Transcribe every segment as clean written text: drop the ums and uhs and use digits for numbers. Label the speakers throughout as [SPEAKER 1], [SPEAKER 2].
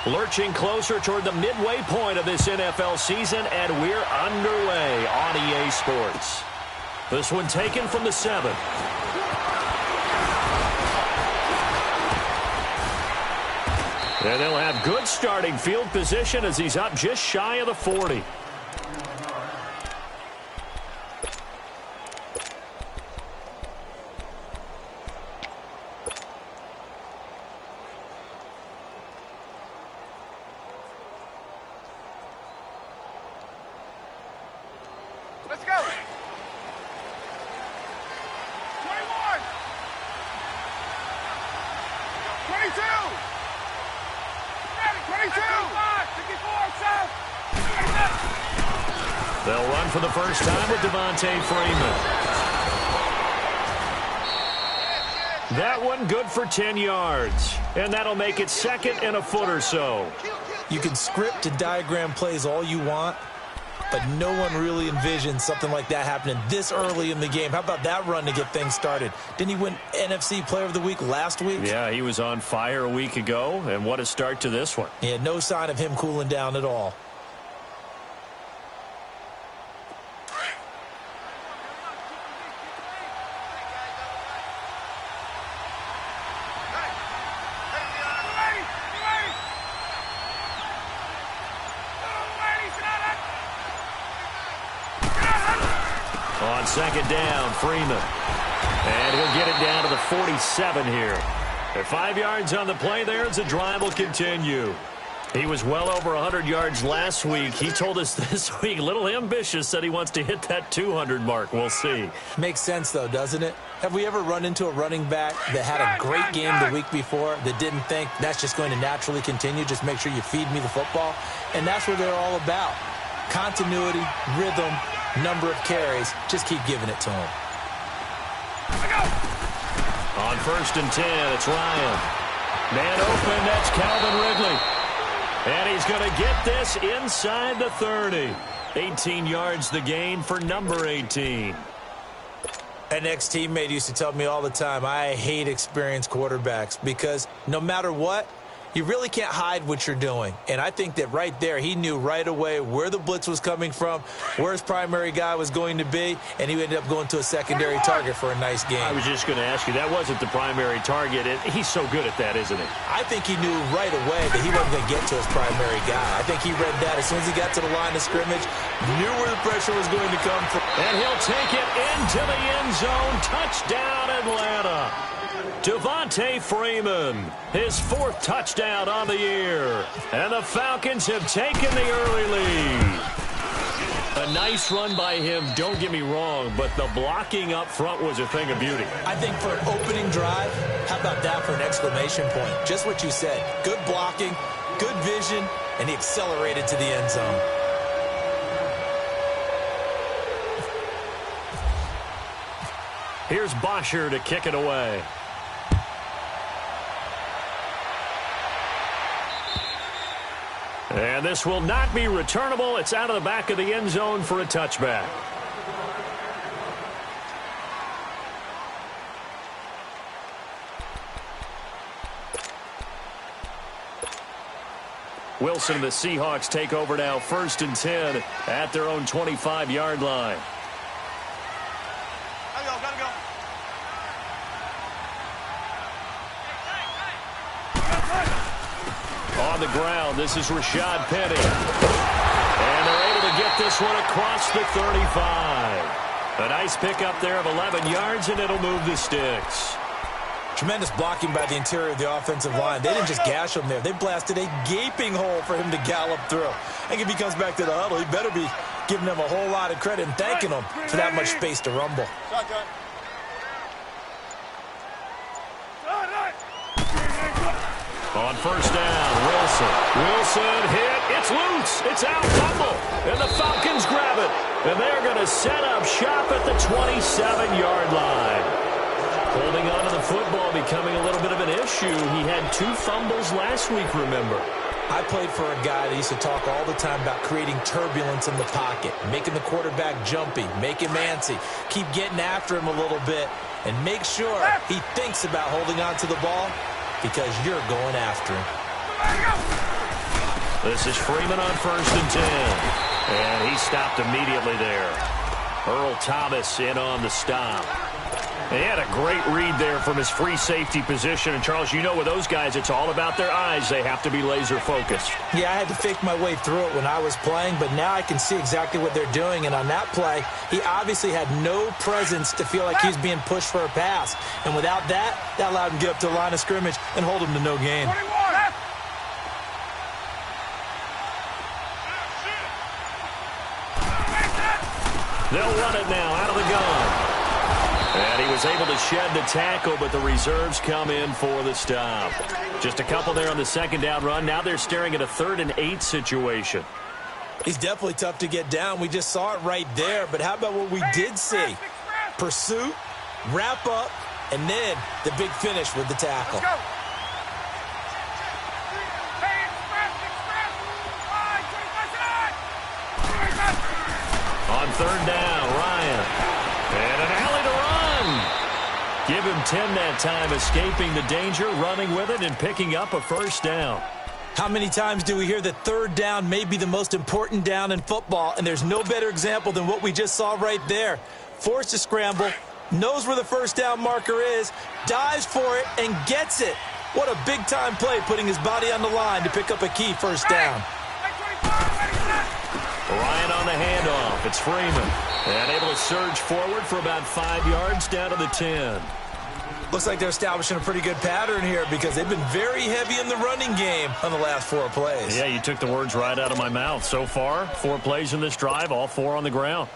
[SPEAKER 1] Lurching closer toward the midway point of this NFL season, and we're underway on EA Sports. This one taken from the 7. And they'll have good starting field position as he's up just shy of the 40.
[SPEAKER 2] Let's go. 21. 22. Ready, 22. 54, south.
[SPEAKER 1] They'll run for the first time with Devontae Freeman. That one good for 10 yards. And that'll make it second and a foot or so.
[SPEAKER 3] You can script and diagram plays all you want, but no one really envisioned something like that happening this early in the game. How about that run to get things started? Didn't he win NFC Player of the Week last week?
[SPEAKER 1] Yeah, he was on fire a week ago, and what a start to this one.
[SPEAKER 3] Yeah, no sign of him cooling down at all.
[SPEAKER 1] On second down, Freeman. And he'll get it down to the 47 here. At 5 yards on the play there as the drive will continue. He was well over 100 yards last week. He told us this week, a little ambitious, said he wants to hit that 200 mark. We'll see.
[SPEAKER 3] Makes sense, though, doesn't it? Have we ever run into a running back that had a great game the week before that didn't think that's just going to naturally continue? Just make sure you feed me the football. And that's what they're all about. Continuity, rhythm, number of carries. Just keep giving it to him.
[SPEAKER 1] On 1st and 10, it's Ryan. Man open, that's Calvin Ridley. And he's going to get this inside the 30. 18 yards the gain for number 18.
[SPEAKER 3] An ex-teammate used to tell me all the time, I hate experienced quarterbacks because no matter what, you really can't hide what you're doing. And I think that right there, he knew right away where the blitz was coming from, where his primary guy was going to be, and he ended up going to a secondary target for a nice game.
[SPEAKER 1] I was just going to ask you, that wasn't the primary target. He's so good at that, isn't he?
[SPEAKER 3] I think he knew right away that he wasn't going to get to his primary guy. I think he read that as soon as he got to the line of scrimmage, knew where the pressure was going to come from.
[SPEAKER 1] And he'll take it into the end zone. Touchdown, Atlanta. Devontae Freeman, his 4th touchdown on the year. And the Falcons have taken the early lead. A nice run by him, don't get me wrong, but the blocking up front was a thing of beauty.
[SPEAKER 3] I think for an opening drive, how about that for an exclamation point? Just what you said. Good blocking, good vision, and he accelerated to the end zone.
[SPEAKER 1] Here's Bosher to kick it away. And this will not be returnable. It's out of the back of the end zone for a touchback. Wilson and the Seahawks take over now, 1st and 10 at their own 25-yard line.
[SPEAKER 2] Gotta go.
[SPEAKER 1] On the ground, this is Rashad Penny. And they're able to get this one across the 35. A nice pickup there of 11 yards, and it'll move the sticks.
[SPEAKER 3] Tremendous blocking by the interior of the offensive line. They didn't just gash him there. They blasted a gaping hole for him to gallop through. I think if he comes back to the huddle, he better be giving them a whole lot of credit and thanking them for that much space to rumble.
[SPEAKER 1] On 1st down, Wilson hit. It's loose. It's out. Fumble. And the Falcons grab it. And they're going to set up shop at the 27-yard line. Holding on to the football becoming a little bit of an issue. He had 2 fumbles last week, remember.
[SPEAKER 3] I played for a guy that used to talk all the time about creating turbulence in the pocket, making the quarterback jumpy, make him antsy, keep getting after him a little bit, and make sure he thinks about holding on to the ball because you're going after him.
[SPEAKER 1] This is Freeman on 1st and 10. And he stopped immediately there. Earl Thomas in on the stop. He had a great read there from his free safety position. And, Charles, you know with those guys, it's all about their eyes. They have to be laser-focused.
[SPEAKER 3] Yeah, I had to fake my way through it when I was playing, but now I can see exactly what they're doing. And on that play, he obviously had no presence to feel like he's being pushed for a pass. And without that, that allowed him to get up to the line of scrimmage and hold him to no gain.
[SPEAKER 2] 21.
[SPEAKER 1] They'll run it now out of the gun. And he was able to shed the tackle, but the reserves come in for the stop. Just a couple there on the second down run. Now they're staring at a 3rd and 8 situation.
[SPEAKER 3] He's definitely tough to get down. We just saw it right there. But how about what we did see? Pursuit, wrap up, and then the big finish with the tackle.
[SPEAKER 2] Let's go. Hey, express. 25
[SPEAKER 1] On 3rd down, Ryan. And an alley to run. Give him 10 that time, escaping the danger, running with it, and picking up a 1st down.
[SPEAKER 3] How many times do we hear that 3rd down may be the most important down in football, and there's no better example than what we just saw right there. Forced to scramble, knows where the 1st down marker is, dives for it, and gets it. What a big-time play, putting his body on the line to pick up a key 1st down.
[SPEAKER 1] Ryan on the handoff. It's Freeman. And able to surge forward for about 5 yards down to the 10.
[SPEAKER 3] Looks like they're establishing a pretty good pattern here because they've been very heavy in the running game on the last 4 plays.
[SPEAKER 1] Yeah, you took the words right out of my mouth. So far, 4 plays in this drive, all 4 on the ground.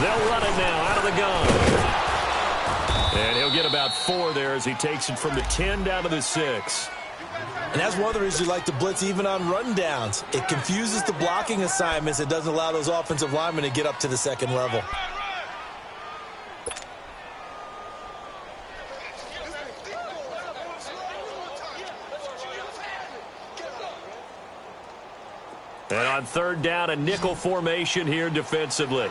[SPEAKER 1] They'll run it now out of the gun. And he'll get about 4 there as he takes it from the 10 down to the 6.
[SPEAKER 3] And that's one of the reasons you like to blitz even on rundowns. It confuses the blocking assignments. It doesn't allow those offensive linemen to get up to the 2nd level.
[SPEAKER 1] And on 3rd down, a nickel formation here defensively.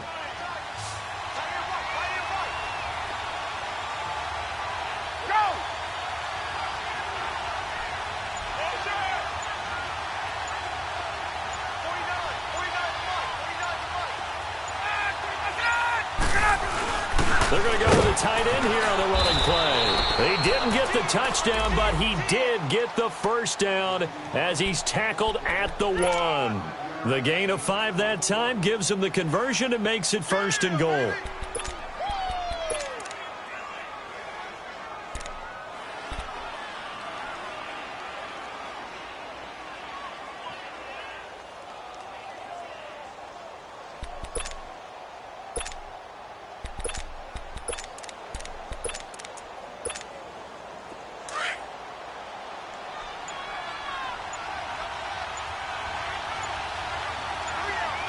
[SPEAKER 1] They're going to go with a tight end here on the running play. He didn't get the touchdown, but he did get the 1st down as he's tackled at the 1. The gain of 5 that time gives him the conversion and makes it 1st and goal.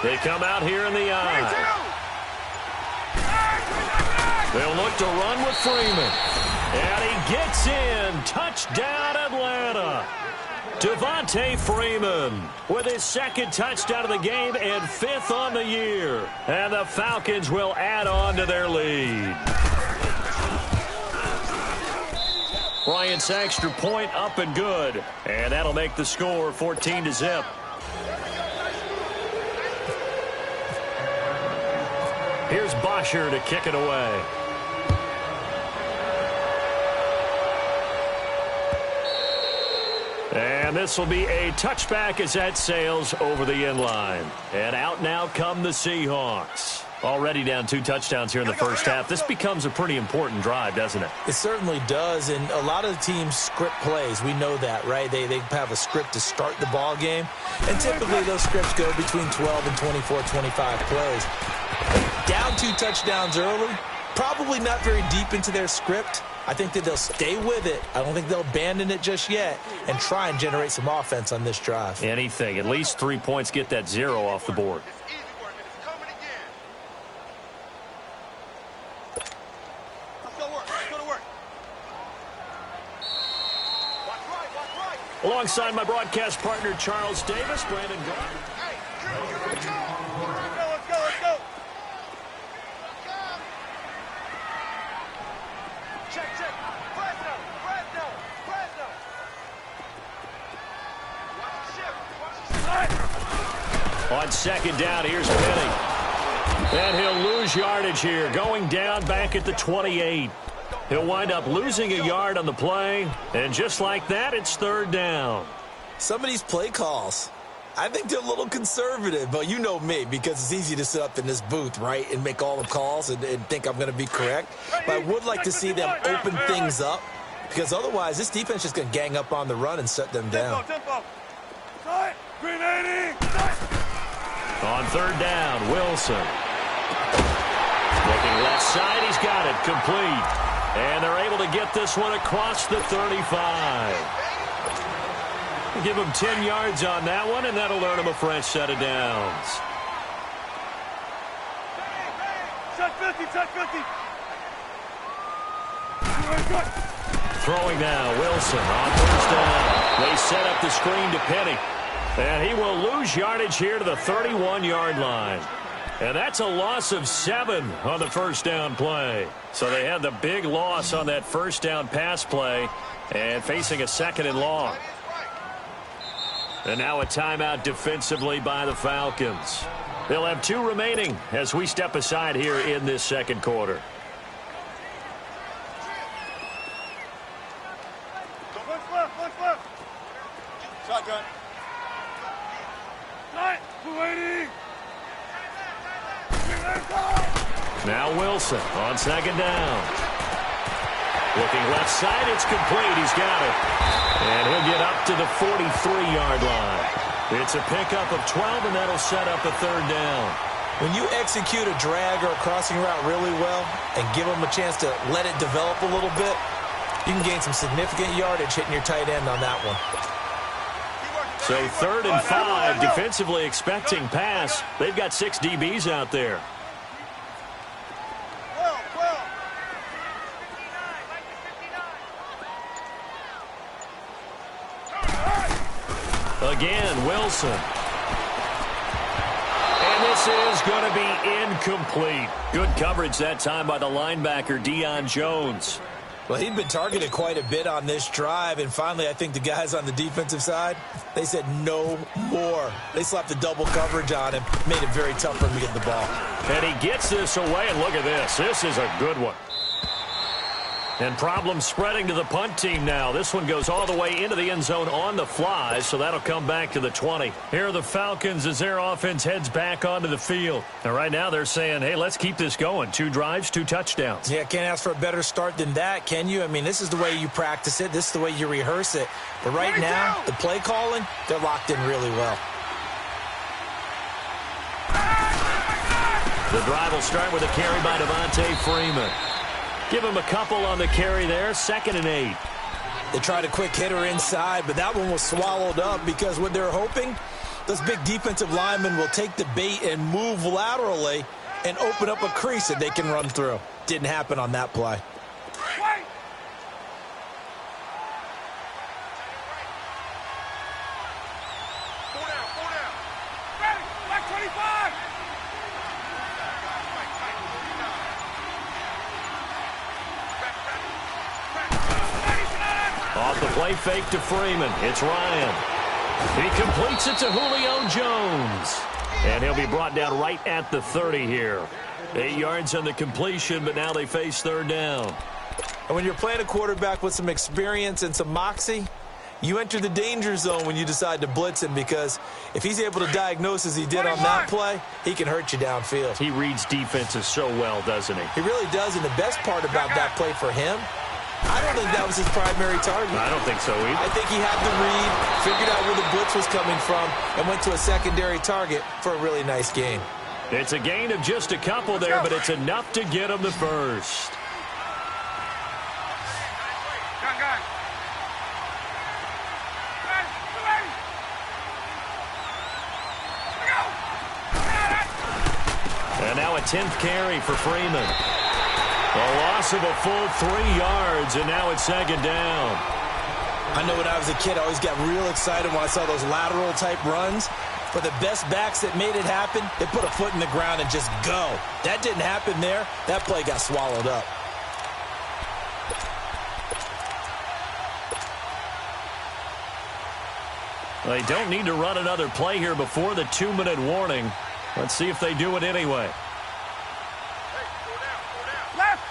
[SPEAKER 1] They come out here in the eye. They'll look to run with Freeman. And he gets in. Touchdown, Atlanta. Devontae Freeman with his 2nd touchdown of the game and 5th on the year. And the Falcons will add on to their lead. Bryant's extra point up and good. And that'll make the score 14-0. Here's Bosher to kick it away. And this will be a touchback as that sails over the end line. And out now come the Seahawks. Already down 2 touchdowns here in the first half. This becomes a pretty important drive, doesn't it?
[SPEAKER 3] It certainly does, and a lot of the teams script plays. We know that, right? They have a script to start the ball game, and typically those scripts go between 12 and 24, 25 plays. Down 2 touchdowns early, probably not very deep into their script. I think that they'll stay with it. I don't think they'll abandon it just yet and try and generate some offense on this drive.
[SPEAKER 1] Anything. At least 3 points, get that 0 off the board. Alongside my broadcast partner, Charles Davis, Brandon Gardner.
[SPEAKER 2] Let's go.
[SPEAKER 1] On second down, here's Penny. And he'll lose yardage here, going down back at the 28. He'll wind up losing a yard on the play, and just like that, it's third down.
[SPEAKER 3] Some of these play calls, I think they're a little conservative, but you know me, because it's easy to sit up in this booth, right, and make all the calls and think I'm going to be correct. But I would like to see them open things up, because otherwise this defense is going to gang up on the run and shut them down.
[SPEAKER 1] On third down, Wilson. Looking left side, he's got it, complete. And they're able to get this one across the 35. Give him 10 yards on that one, and that'll earn him a fresh set of downs.
[SPEAKER 2] Shot 50, shot 50.
[SPEAKER 1] Throwing now, Wilson on first down. They set up the screen to Penny. And he will lose yardage here to the 31-yard line. And that's a loss of 7 on the first down play. So they had the big loss on that first down pass play and facing a second and long. And now a timeout defensively by the Falcons. They'll have 2 remaining as we step aside here in this second quarter.
[SPEAKER 2] What's left? Shotgun. Night, we're waiting.
[SPEAKER 1] Now Wilson on second down. Looking left side, it's complete. He's got it. And he'll get up to the 43-yard line. It's a pickup of 12, and that'll set up a third down.
[SPEAKER 3] When you execute a drag or a crossing route really well and give them a chance to let it develop a little bit, you can gain some significant yardage hitting your tight end on that one.
[SPEAKER 1] So third and 5, defensively expecting pass. They've got 6 DBs out there. Again, Wilson. And this is going to be incomplete. Good coverage that time by the linebacker, Deion Jones.
[SPEAKER 3] Well, he'd been targeted quite a bit on this drive, and finally I think the guys on the defensive side, they said no more. They slapped the double coverage on him, made it very tough for him to get the ball.
[SPEAKER 1] And he gets this away, and look at this. This is a good one. And problems spreading to the punt team now. This one goes all the way into the end zone on the fly, so that'll come back to the 20. Here are the Falcons as their offense heads back onto the field. And right now they're saying, hey, let's keep this going. 2 drives, 2 touchdowns.
[SPEAKER 3] Yeah, can't ask for a better start than that, can you? I mean, this is the way you practice it. This is the way you rehearse it. But right now, the play calling, they're locked in really well.
[SPEAKER 1] The drive will start with a carry by Devontae Freeman. Give him a couple on the carry there, 2nd and 8.
[SPEAKER 3] They tried a quick hitter inside, but that one was swallowed up because what they're hoping, those big defensive linemen will take the bait and move laterally and open up a crease that they can run through. Didn't happen on that play.
[SPEAKER 1] Off the play fake to Freeman. It's Ryan. He completes it to Julio Jones. And he'll be brought down right at the 30 here. 8 yards on the completion, but now they face third down.
[SPEAKER 3] And when you're playing a quarterback with some experience and some moxie, you enter the danger zone when you decide to blitz him, because if he's able to diagnose as he did on that play, he can hurt you downfield.
[SPEAKER 1] He reads defenses so well, doesn't he?
[SPEAKER 3] He really does, and the best part about that play for him, I don't think that was his primary target.
[SPEAKER 1] I don't think so either.
[SPEAKER 3] I think he had the read, figured out where the blitz was coming from, and went to a secondary target for a really nice gain.
[SPEAKER 1] It's a gain of just a couple there, but it's enough to get him the first. And now a 10th carry for Freeman. A loss of a full 3 yards, and now it's 2nd down.
[SPEAKER 3] I know when I was a kid, I always got real excited when I saw those lateral-type runs. For the best backs that made it happen, they put a foot in the ground and just go. That didn't happen there. That play got swallowed up.
[SPEAKER 1] They don't need to run another play here before the 2-minute warning. Let's see if they do it anyway.
[SPEAKER 2] Left.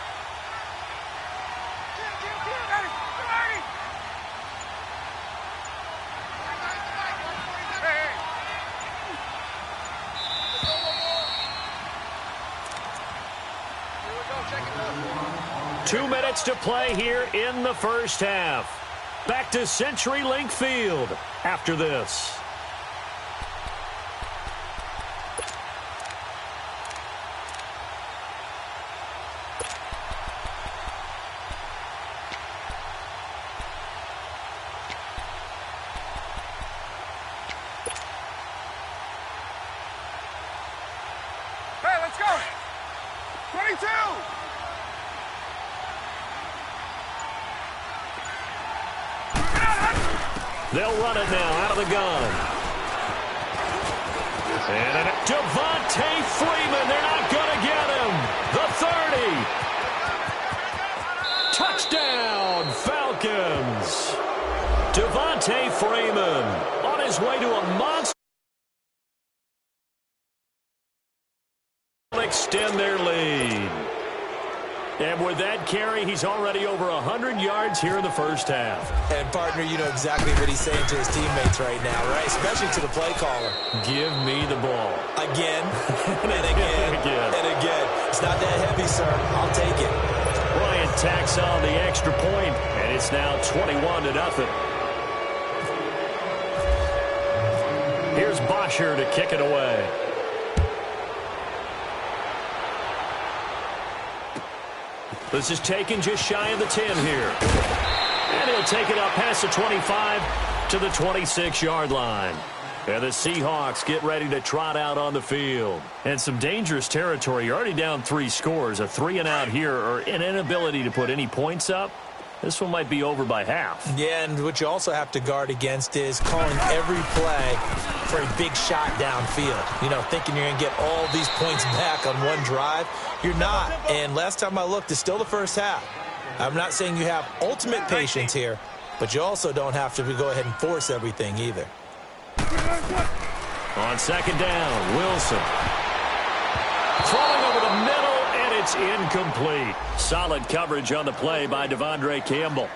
[SPEAKER 1] 2 minutes to play here in the first half. Back to CenturyLink Field after this.
[SPEAKER 2] Hey, let's go. 22.
[SPEAKER 1] They'll run it now out of the gun. And Devontae Freeman, they're not going to get him. The 30. Touchdown, Falcons. Devontae Freeman on his way to a monster. Extend their lead. And with that carry, he's already over 100 yards here in the first half.
[SPEAKER 3] And, partner, you know exactly what he's saying to his teammates right now, right? Especially to the play caller.
[SPEAKER 1] Give me the ball.
[SPEAKER 3] Again, and again, and again. It's not that heavy, sir. I'll take it.
[SPEAKER 1] Bryant tacks on the extra point, and it's now 21-0. Here's Bosher to kick it away. This is taken just shy of the 10 here. And he'll take it up past the 25 to the 26-yard line. And the Seahawks get ready to trot out on the field. And some dangerous territory. You're already down 3 scores. A 3-and-out here or an inability to put any points up. This one might be over by half.
[SPEAKER 3] Yeah, and what you also have to guard against is calling every play for a big shot downfield. You know, thinking you're going to get all these points back on one drive. You're not. And last time I looked, it's still the first half. I'm not saying you have ultimate patience here, but you also don't have to go ahead and force everything either.
[SPEAKER 1] On second down, Wilson. Throwing over the middle, and it's incomplete. Solid coverage on the play by Devondre Campbell.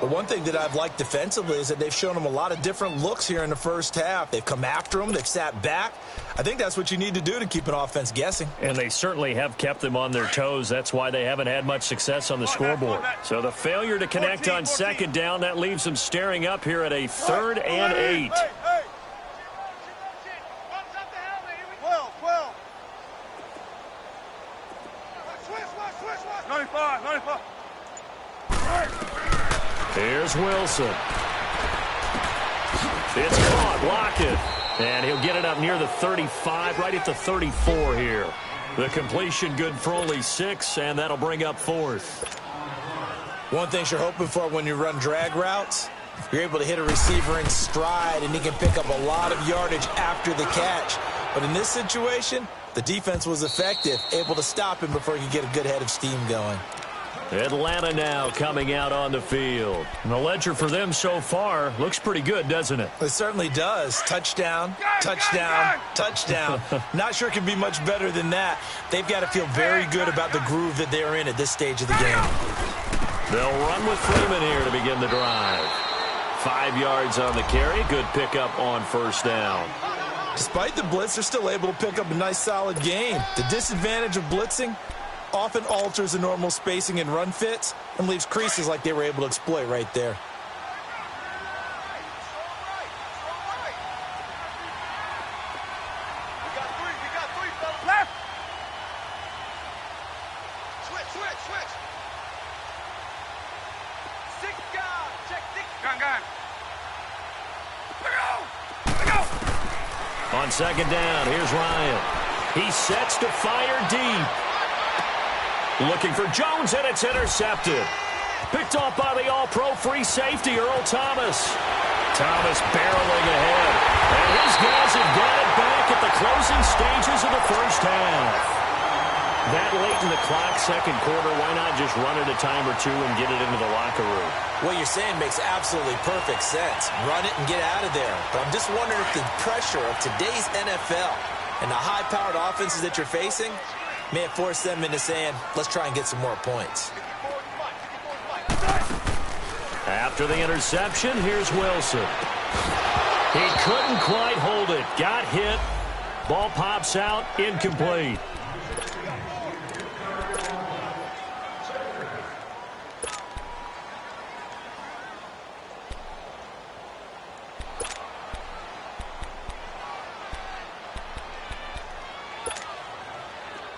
[SPEAKER 3] The one thing that I've liked defensively is that they've shown him a lot of different looks here in the first half. They've come after him. They've sat back. I think that's what you need to do to keep an offense guessing.
[SPEAKER 1] And they certainly have kept them on their toes. That's why they haven't had much success on the scoreboard. So the failure to connect on second down, that leaves them staring up here at a 3rd and 8.
[SPEAKER 2] 95.
[SPEAKER 1] Here's Wilson. It's caught. Lockett. And he'll get it up near the 35, right at the 34 here. The completion good for only 6, and that'll bring up 4th.
[SPEAKER 3] One thing you're hoping for when you run drag routes, you're able to hit a receiver in stride, and he can pick up a lot of yardage after the catch. But in this situation, the defense was effective, able to stop him before he could get a good head of steam going.
[SPEAKER 1] Atlanta now coming out on the field. And the ledger for them so far looks pretty good, doesn't it?
[SPEAKER 3] It certainly does. Touchdown, touchdown, touchdown. Not sure it can be much better than that. They've got to feel very good about the groove that they're in at this stage of the game.
[SPEAKER 1] They'll run with Freeman here to begin the drive. 5 yards on the carry. Good pickup on first down.
[SPEAKER 3] Despite the blitz, they're still able to pick up a nice, solid gain. The disadvantage of blitzing often alters the normal spacing and run fits and leaves creases like they were able to exploit right there.
[SPEAKER 2] Left. Switch. 6 guard. Check 6. Gun. Let go.
[SPEAKER 1] On second down, here's Ryan. He sets to fire deep. Looking for Jones, and it's intercepted. Picked off by the all-pro free safety, Earl Thomas. Thomas barreling ahead. And his guys have got it back at the closing stages of the first half. That late in the clock, second quarter, why not just run it a time or two and get it into the locker room?
[SPEAKER 3] What you're saying makes absolutely perfect sense. Run it and get out of there. But I'm just wondering if the pressure of today's NFL and the high-powered offenses that you're facing may have forced them into saying, let's try and get some more points.
[SPEAKER 1] After the interception, here's Wilson. He couldn't quite hold it. Got hit. Ball pops out, incomplete.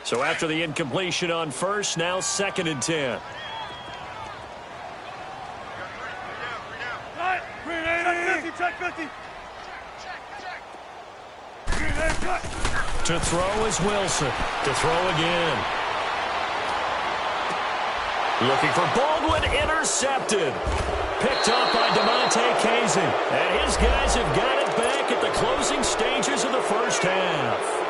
[SPEAKER 1] So after the incompletion on first, now 2nd and 10.
[SPEAKER 2] Check 50.
[SPEAKER 1] To throw is Wilson. To throw again. Looking for Baldwin, intercepted. Picked up by DeMonte Casey. And his guys have got it back at the closing stages of the first half.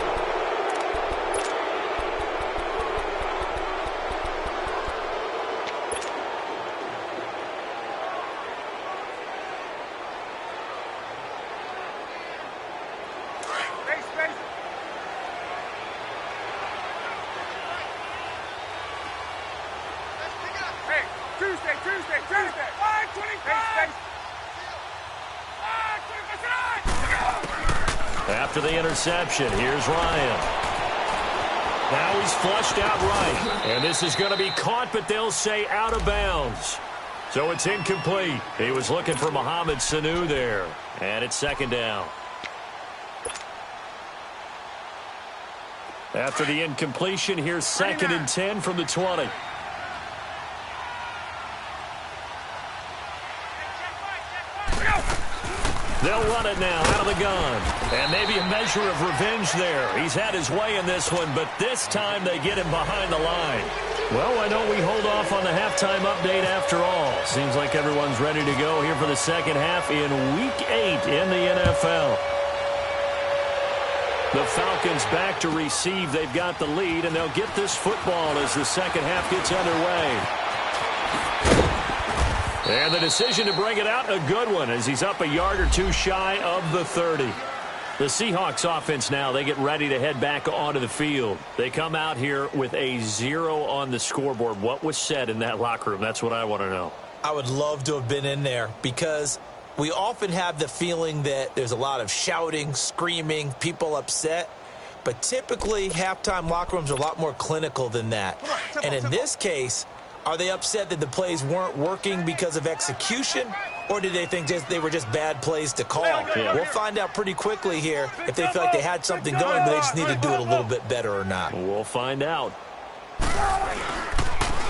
[SPEAKER 1] After the interception, here's Ryan. Now he's flushed out right. And this is going to be caught, but they'll say out of bounds. So it's incomplete. He was looking for Mohamed Sanu there. And it's 2nd down. After the incompletion, here's 2nd and 10 from the 20. They'll run it now out of the gun. And maybe a measure of revenge there. He's had his way in this one, but this time they get him behind the line. Well, why don't we hold off on the halftime update after all? Seems like everyone's ready to go here for the second half in Week 8 in the NFL. The Falcons back to receive. They've got the lead, and they'll get this football as the second half gets underway. And the decision to bring it out, a good one, as he's up a yard or two shy of the 30. The Seahawks offense now, they get ready to head back onto the field. They come out here with a 0 on the scoreboard. What was said in that locker room? That's what I want to know.
[SPEAKER 3] I would love to have been in there because we often have the feeling that there's a lot of shouting, screaming, people upset. But typically, halftime locker rooms are a lot more clinical than that. And in this case, are they upset that the plays weren't working because of execution, or did they think they were just bad plays to call?
[SPEAKER 1] Yeah.
[SPEAKER 3] We'll find out pretty quickly here if they feel like they had something going, but they just need to do it a little bit better or not.
[SPEAKER 1] We'll find out.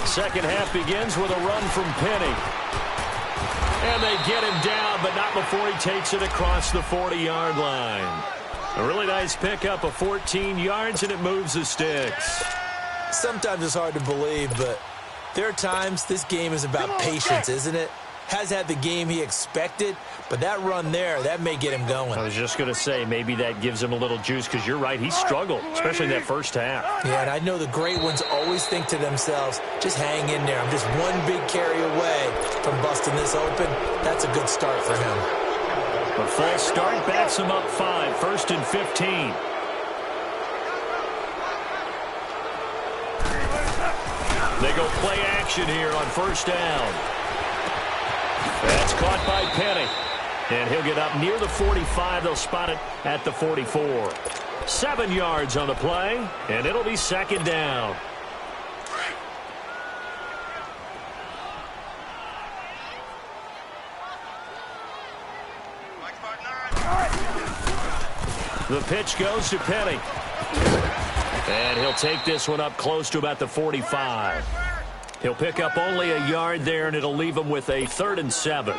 [SPEAKER 1] Second half begins with a run from Penny. And they get him down, but not before he takes it across the 40-yard line. A really nice pickup of 14 yards, and it moves the sticks.
[SPEAKER 3] Sometimes it's hard to believe, but there are times this game is about patience, isn't it? Has had the game he expected, but that run there, that may get him going.
[SPEAKER 1] I was just going to say, maybe that gives him a little juice, because you're right, he struggled, especially in that first half.
[SPEAKER 3] Yeah, and I know the great ones always think to themselves, just hang in there. I'm just one big carry away from busting this open. That's a good start for him.
[SPEAKER 1] A false start backs him up 5, 1st and 15. They go play action here on first down. That's caught by Penny. And he'll get up near the 45. They'll spot it at the 44. 7 yards on the play, and it'll be 2nd down. The pitch goes to Penny. And he'll take this one up close to about the 45. He'll pick up only a yard there, and it'll leave him with a 3rd and 7.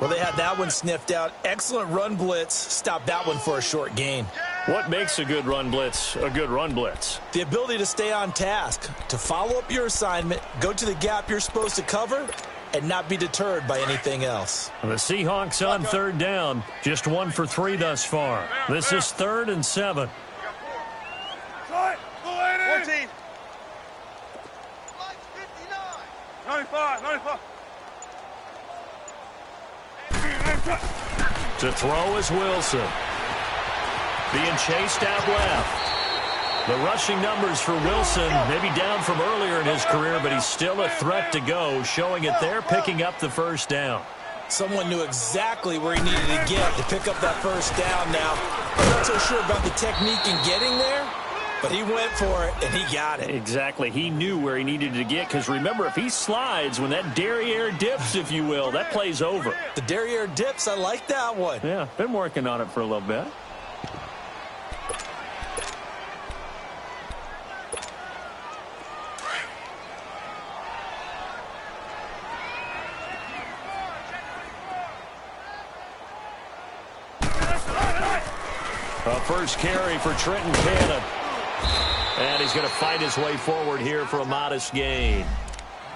[SPEAKER 3] Well, they had that one sniffed out. Excellent run blitz. Stopped that one for a short gain.
[SPEAKER 1] What makes a good run blitz a good run blitz?
[SPEAKER 3] The ability to stay on task, to follow up your assignment, go to the gap you're supposed to cover, and not be deterred by anything else.
[SPEAKER 1] The Seahawks on 3rd down, just 1 for 3 thus far. This is 3rd and 7.
[SPEAKER 2] 14.
[SPEAKER 1] To throw is Wilson. Being chased out left. The rushing numbers for Wilson, maybe down from earlier in his career, but he's still a threat to go, showing it there, picking up the first down.
[SPEAKER 3] Someone knew exactly where he needed to get to pick up that first down now. I'm not so sure about the technique in getting there, but he went for it, and he got it.
[SPEAKER 1] Exactly. He knew where he needed to get, because remember, if he slides, when that derriere dips, if you will, that play's over.
[SPEAKER 3] The derriere dips, I like that one.
[SPEAKER 1] Yeah, been working on it for a little bit. A first carry for Trenton Cannon. And he's going to fight his way forward here for a modest gain.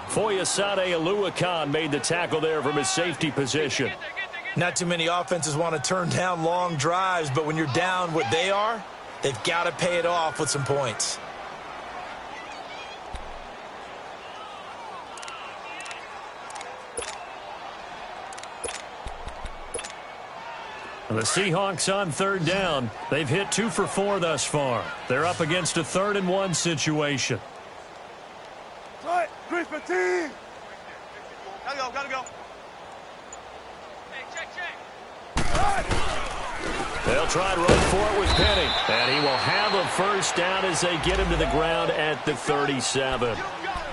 [SPEAKER 1] Foyesade Aluakan made the tackle there from his safety position.
[SPEAKER 3] Not too many offenses want to turn down long drives, but when you're down what they are, they've got to pay it off with some points.
[SPEAKER 1] The Seahawks on third down. They've hit 2 for 4 thus far. They're up against a 3rd and 1 situation.
[SPEAKER 2] Right, 3-15. Gotta go.
[SPEAKER 4] Hey, check.
[SPEAKER 1] They'll try to run for it with Penny. And he will have a first down as they get him to the ground at the 37.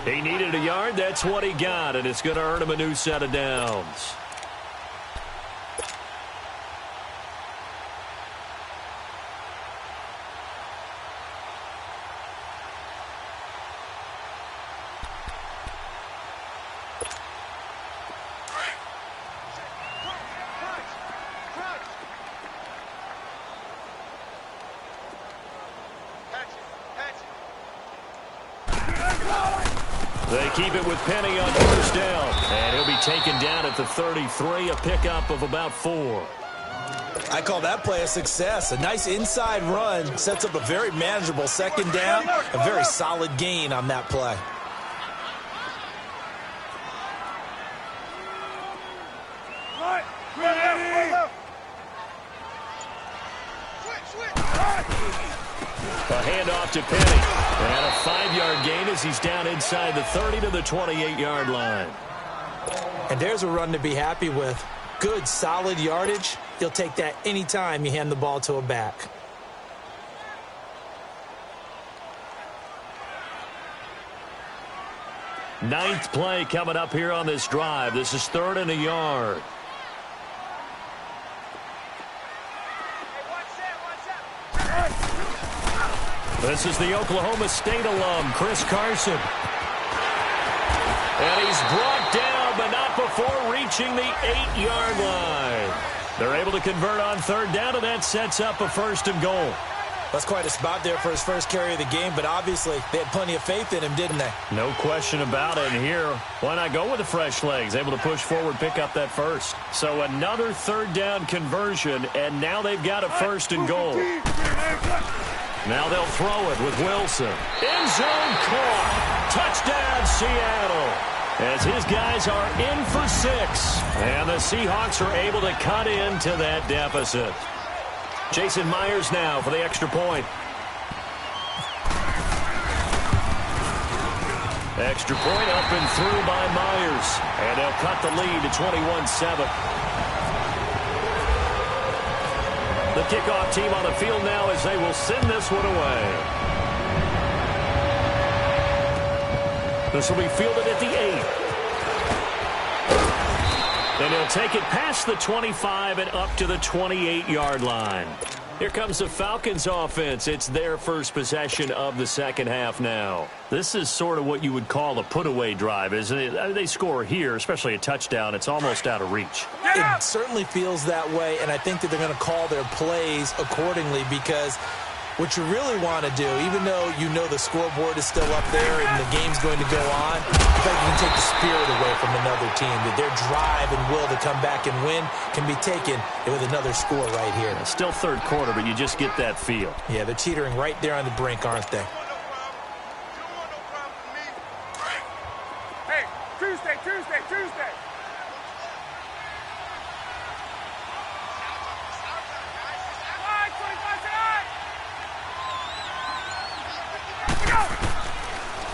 [SPEAKER 1] He needed a yard. That's what he got, and it's going to earn him a new set of downs. They keep it with Penny on first down. And he'll be taken down at the 33, a pickup of about 4.
[SPEAKER 3] I call that play a success. A nice inside run sets up a very manageable second down. A very solid gain on that play.
[SPEAKER 1] A handoff to Penny. And a 5-yard gain as he's down inside the 30 to the 28-yard line.
[SPEAKER 3] And there's a run to be happy with. Good, solid yardage. You'll take that anytime you hand the ball to a back.
[SPEAKER 1] Ninth play coming up here on this drive. This is 3rd and a yard. This is the Oklahoma State alum, Chris Carson. And he's brought down, but not before reaching the 8-yard line. They're able to convert on third down, and that sets up a 1st and goal.
[SPEAKER 3] That's quite a spot there for his first carry of the game, but obviously they had plenty of faith in him, didn't they?
[SPEAKER 1] No question about it. And here, why not go with the fresh legs? Able to push forward, pick up that first. So another 3rd down conversion, and now they've got a 1st and goal. Now they'll throw it with Wilson. End zone caught. Touchdown, Seattle. As his guys are in for 6. And the Seahawks are able to cut into that deficit. Jason Myers now for the extra point. Extra point up and through by Myers. And they'll cut the lead to 21-7. The kickoff team on the field now as they will send this one away. This will be fielded at the 8. And he'll take it past the 25 and up to the 28-yard line. Here comes the Falcons offense. It's their first possession of the second half now. This is sort of what you would call a put-away drive, isn't it? I mean, they score here, especially a touchdown. It's almost out of reach.
[SPEAKER 3] It certainly feels that way, and I think that they're going to call their plays accordingly because what you really want to do, even though you know the scoreboard is still up there and the game's going to go on, I think you can take the spirit away from another team. That their drive and will to come back and win can be taken with another score right here.
[SPEAKER 1] It's still third quarter, but you just get that feel.
[SPEAKER 3] Yeah, they're teetering right there on the brink, aren't they?
[SPEAKER 2] Hey, Tuesday.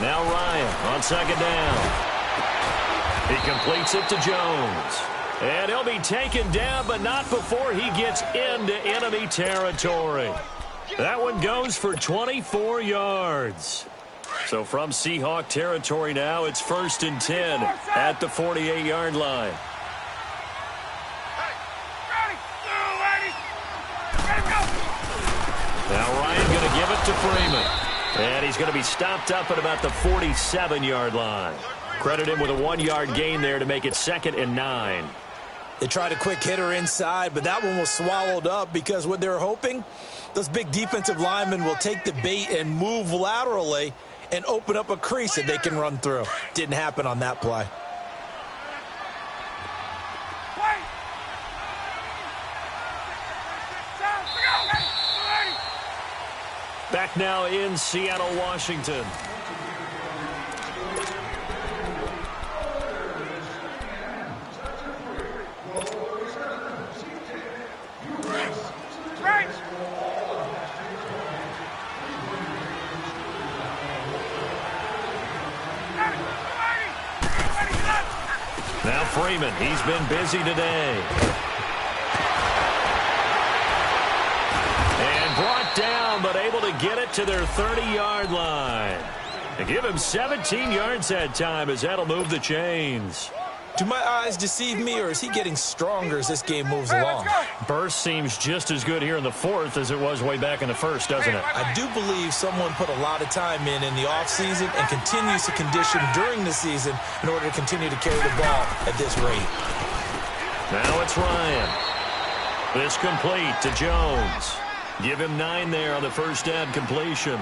[SPEAKER 1] Now Ryan on second down. He completes it to Jones. And he'll be taken down, but not before he gets into enemy territory. That one goes for 24 yards. So from Seahawk territory now, it's 1st and 10 at the 48-yard line. Now Ryan going to give it to Freeman. And he's going to be stopped up at about the 47-yard line. Credit him with a 1-yard gain there to make it 2nd and 9.
[SPEAKER 3] They tried a quick hitter inside, but that one was swallowed up because what they're hoping, those big defensive linemen will take the bait and move laterally and open up a crease that they can run through. Didn't happen on that play.
[SPEAKER 1] Back now in Seattle, Washington. Now Freeman, he's been busy today. And brought down, but able to get it to their 30-yard line. And give him 17 yards that time as that'll move the chains.
[SPEAKER 3] Do my eyes deceive me, or is he getting stronger as this game moves along?
[SPEAKER 1] Burst seems just as good here in the fourth as it was way back in the first, doesn't it?
[SPEAKER 3] I do believe someone put a lot of time in the offseason and continues to condition during the season in order to continue to carry the ball at this rate.
[SPEAKER 1] Now it's Ryan. This complete to Jones. Give him 9 there on the first down completion.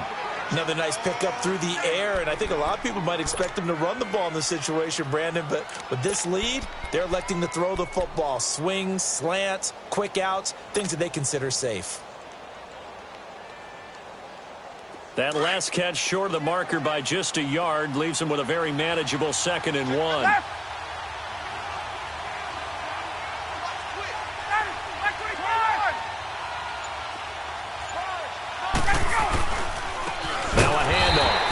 [SPEAKER 3] Another nice pickup through the air, and I think a lot of people might expect him to run the ball in this situation, Brandon, but with this lead, they're electing to throw the football. Swings, slants, quick outs, things that they consider safe.
[SPEAKER 1] That last catch short of the marker by just a yard leaves him with a very manageable 2nd and 1.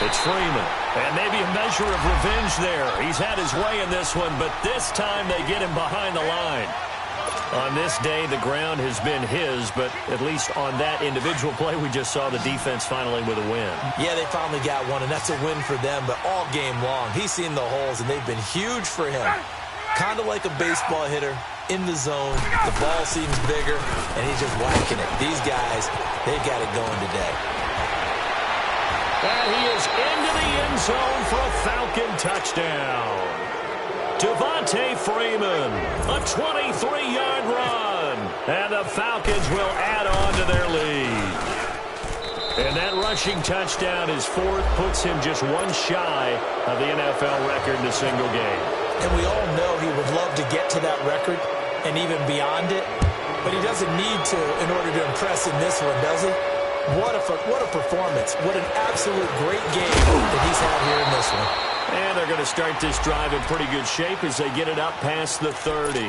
[SPEAKER 1] It's Freeman, and maybe a measure of revenge there. He's had his way in this one, but this time they get him behind the line. On this day, the ground has been his, but at least on that individual play, we just saw the defense finally with a win.
[SPEAKER 3] Yeah, they finally got one, and that's a win for them, but all game long, he's seen the holes, and they've been huge for him. Kind of like a baseball hitter in the zone. The ball seems bigger, and he's just whacking it. These guys, they've got it going today.
[SPEAKER 1] And he is into the end zone for a Falcon touchdown. Devontae Freeman, a 23-yard run. And the Falcons will add on to their lead. And that rushing touchdown, his 4th, puts him just one shy of the NFL record in a single game.
[SPEAKER 3] And we all know he would love to get to that record and even beyond it. But he doesn't need to in order to impress in this one, does he? What a performance. What an absolute great game that he's had here in this one.
[SPEAKER 1] And they're going to start this drive in pretty good shape as they get it up past the 30.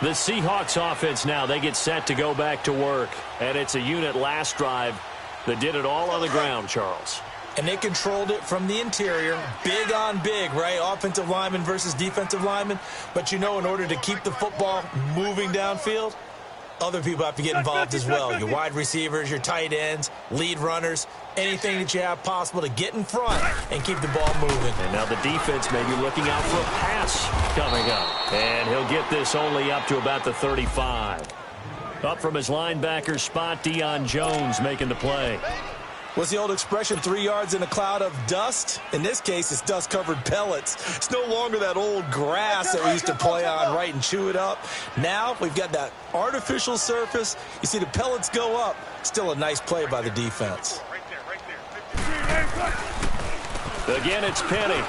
[SPEAKER 1] The Seahawks offense now, they get set to go back to work. And it's a unit last drive that did it all on the ground, Charles.
[SPEAKER 3] And they controlled it from the interior. Big on big, right? Offensive lineman versus defensive lineman. But you know, in order to keep the football moving downfield, other people have to get involved as well. Your wide receivers, your tight ends, lead runners, anything that you have possible to get in front and keep the ball moving.
[SPEAKER 1] And now the defense may be looking out for a pass coming up. And he'll get this only up to about the 35. Up from his linebacker spot, Deion Jones making the play.
[SPEAKER 3] What's the old expression, 3 yards in a cloud of dust? In this case, it's dust-covered pellets. It's no longer that old grass that we used to play on, right, and chew it up. Now we've got that artificial surface. You see the pellets go up. Still a nice play by the defense.
[SPEAKER 1] Again, it's Penny.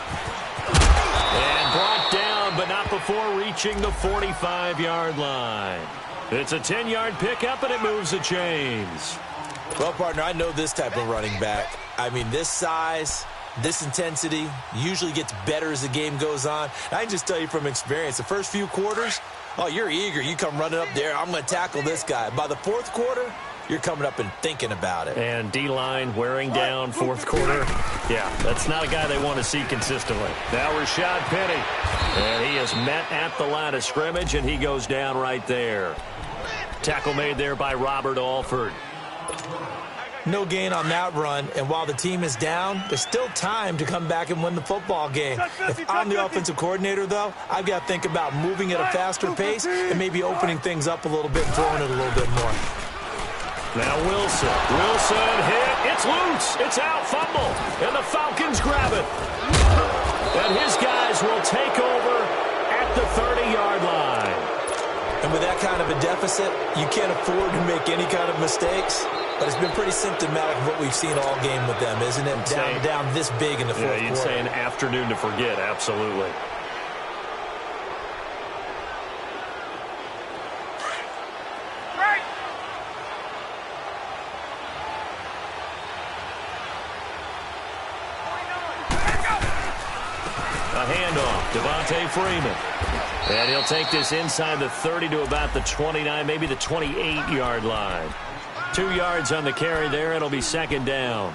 [SPEAKER 1] And brought down, but not before reaching the 45-yard line. It's a 10-yard pickup, and it moves the chains.
[SPEAKER 3] Well, partner, I know this type of running back. I mean, this size, this intensity usually gets better as the game goes on. I can just tell you from experience, the first few quarters, oh, you're eager. You come running up there, I'm going to tackle this guy. By the 4th quarter, you're coming up and thinking about it.
[SPEAKER 1] And D-line wearing down fourth quarter. Yeah, that's not a guy they want to see consistently. Now Rashad Penny. And he is met at the line of scrimmage, and he goes down right there. Tackle made there by Robert Alford.
[SPEAKER 3] No gain on that run, and while the team is down, there's still time to come back and win the football game. If I'm the offensive coordinator, though, I've got to think about moving at a faster pace and maybe opening things up a little bit and throwing it a little bit more.
[SPEAKER 1] Now Wilson. Wilson hit. It's loose. It's out. Fumble. And the Falcons grab it. And his guys will take over at the 30-yard line.
[SPEAKER 3] And with that kind of a deficit, you can't afford to make any kind of mistakes. But it's been pretty symptomatic of what we've seen all game with them, isn't it? Down this big in the fourth quarter.
[SPEAKER 1] Yeah, you'd say an afternoon to forget, absolutely. A handoff, Devontae Freeman. And he'll take this inside the 30 to about the 29, maybe the 28-yard line. 2 yards on the carry there. It'll be second down.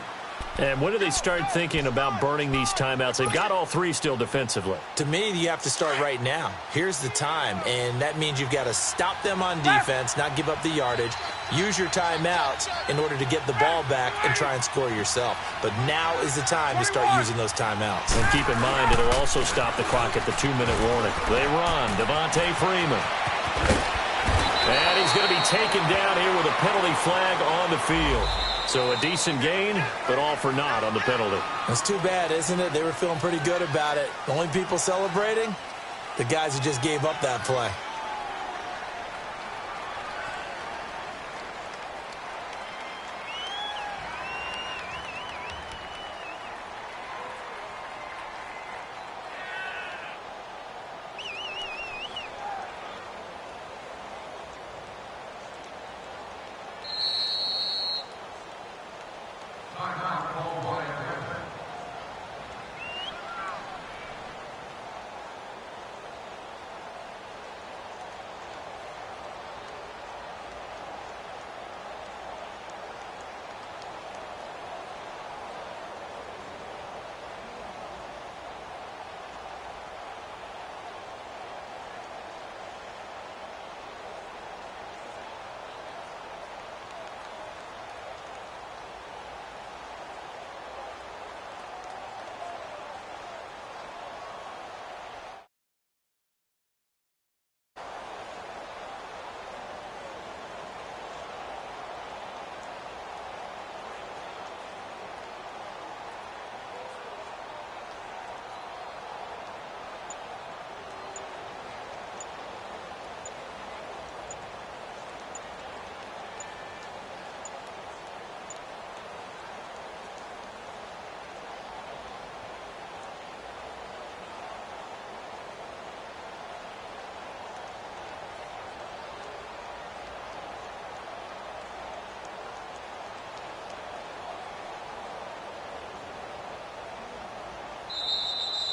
[SPEAKER 1] And when do they start thinking about burning these timeouts? They've got all three still defensively.
[SPEAKER 3] To me, you have to start right now. Here's the time, and that means you've got to stop them on defense, not give up the yardage, use your timeouts in order to get the ball back and try and score yourself. But now is the time to start using those timeouts.
[SPEAKER 1] And keep in mind, it'll also stop the clock at the 2-minute warning. They run. Devontae Freeman. And he's going to be taken down here with a penalty flag on the field. So a decent gain, but all for naught on the penalty.
[SPEAKER 3] That's too bad, isn't it? They were feeling pretty good about it. The only people celebrating, the guys who just gave up that play.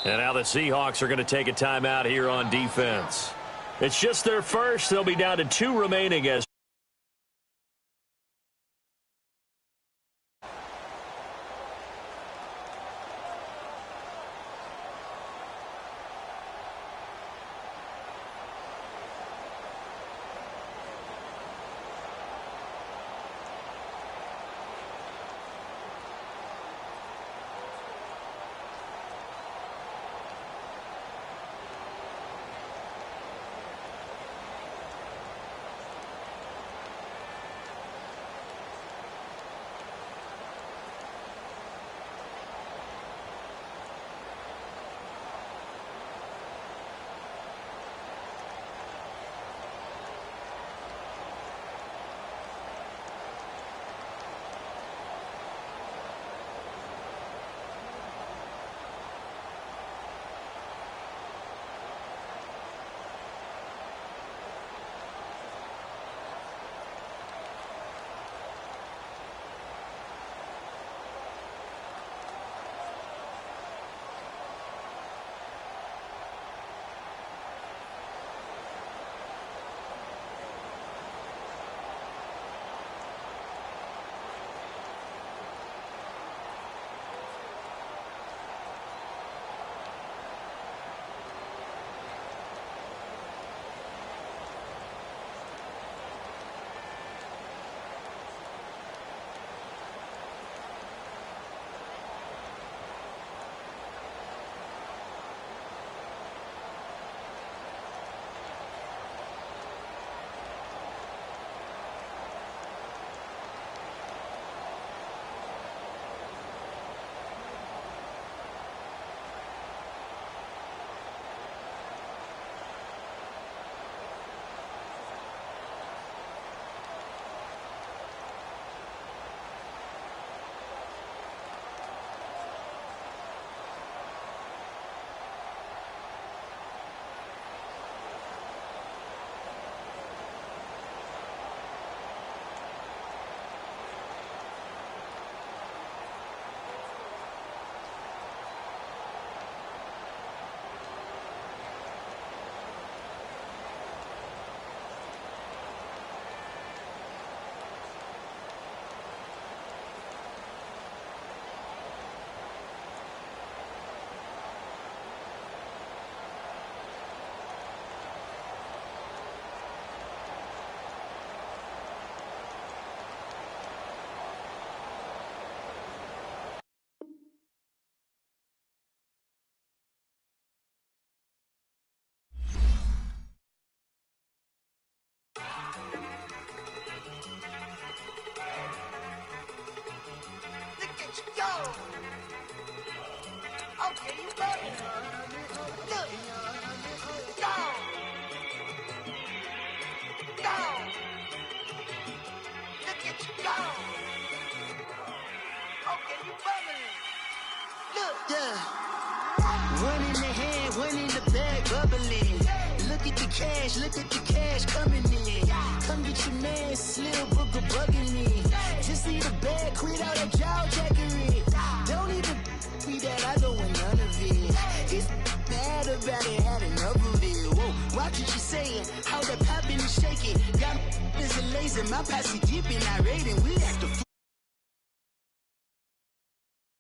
[SPEAKER 1] And now the Seahawks are going to take a timeout here on defense. It's just their first. They'll be down to 2 remaining as
[SPEAKER 5] Yeah. One in the hand, one in the bag, bubbling. Look at the cash coming in. Come get your man, Slim Booker bugging me. Just need a bag, quit all that jaw jackery. Don't even be that, I don't want none of it. He's mad about it, had enough of it. Whoa, watch what you saying, how that poppin' and shaking. Got is a laser, my posse deep and I raiding. We act